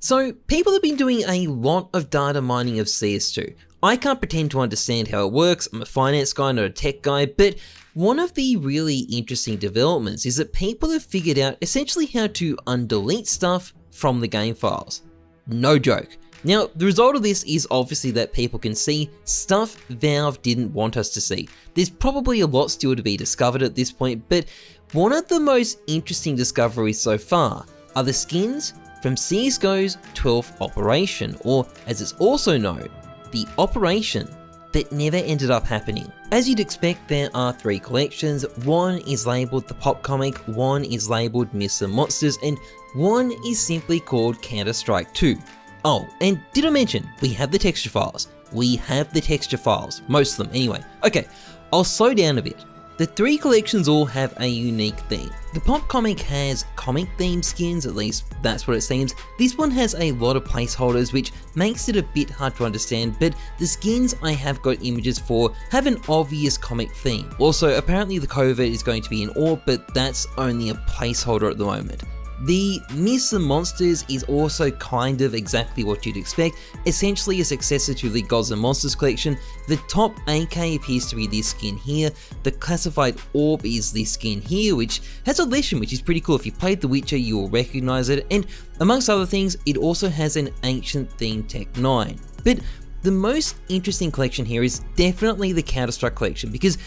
So people have been doing a lot of data mining of CS2. I can't pretend to understand how it works, I'm a finance guy, not a tech guy, but one of the really interesting developments is that people have figured out essentially how to undelete stuff from the game files. No joke. Now, the result of this is obviously that people can see stuff Valve didn't want us to see. There's probably a lot still to be discovered at this point, but one of the most interesting discoveries so far are the skins from CSGO's 12th operation, or as it's also known, the operation that never ended up happening. As you'd expect, there are 3 collections. One is labelled the Pop Comic, one is labelled Myths and Monsters, and one is simply called Counter-Strike 2. Oh, and did I mention, we have the texture files. We have the texture files, most of them anyway. Okay, I'll slow down a bit. The 3 collections all have a unique theme. The Pop Comic has comic themed skins, at least that's what it seems. This one has a lot of placeholders, which makes it a bit hard to understand, but the skins I have got images for have an obvious comic theme. Also, apparently the covert is going to be an orb, but that's only a placeholder at the moment. The Myths and Monsters is also kind of exactly what you'd expect, essentially a successor to the Gods and Monsters collection. The top AK appears to be this skin here, the classified orb is this skin here, which has a lesson which is pretty cool. If you played The Witcher you will recognise it, and amongst other things it also has an ancient themed Tech 9. But the most interesting collection here is definitely the Counter-Strike collection, because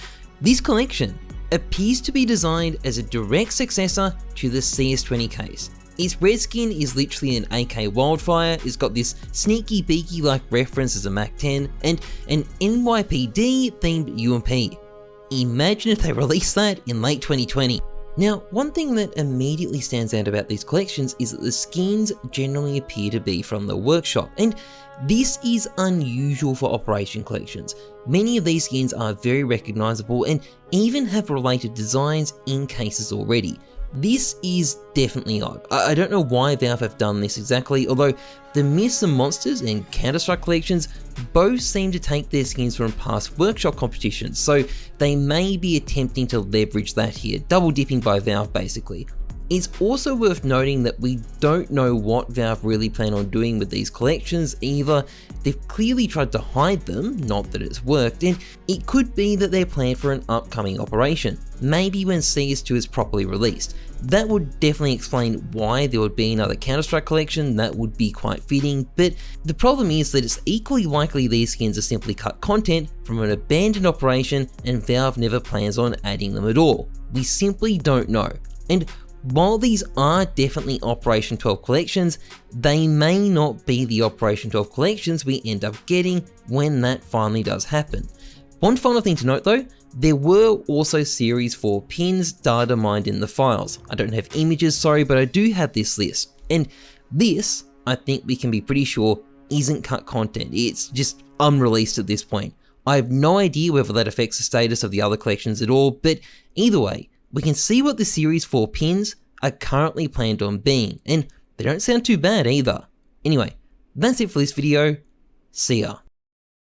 this collection appears to be designed as a direct successor to the CS20 case. Its red skin is literally an AK Wildfire, it's got this sneaky beaky like reference as a MAC-10, and an NYPD themed UMP. Imagine if they released that in late 2020. Now, one thing that immediately stands out about these collections is that the skins generally appear to be from the workshop, and this is unusual for Operation collections. Many of these skins are very recognisable and even have related designs in cases already. This is definitely odd. I don't know why Valve have done this exactly, although the Myths and Monsters and Counter-Strike collections both seem to take their skins from past workshop competitions, so they may be attempting to leverage that here, double dipping by Valve basically. It's also worth noting that we don't know what Valve really plan on doing with these collections either. They've clearly tried to hide them, not that it's worked, and it could be that they're planned for an upcoming operation, maybe when CS2 is properly released. That would definitely explain why there would be another Counter-Strike collection, that would be quite fitting, but the problem is that it's equally likely these skins are simply cut content from an abandoned operation and Valve never plans on adding them at all. We simply don't know. And while these are definitely Operation 12 collections, they may not be the Operation 12 collections we end up getting when that finally does happen. One final thing to note though, there were also Series 4 pins data mined in the files. I don't have images, sorry, but I do have this list. And this, I think we can be pretty sure, isn't cut content. It's just unreleased at this point. I have no idea whether that affects the status of the other collections at all, but either way, we can see what the Series 4 pins are currently planned on being, and they don't sound too bad either. Anyway, that's it for this video. See ya.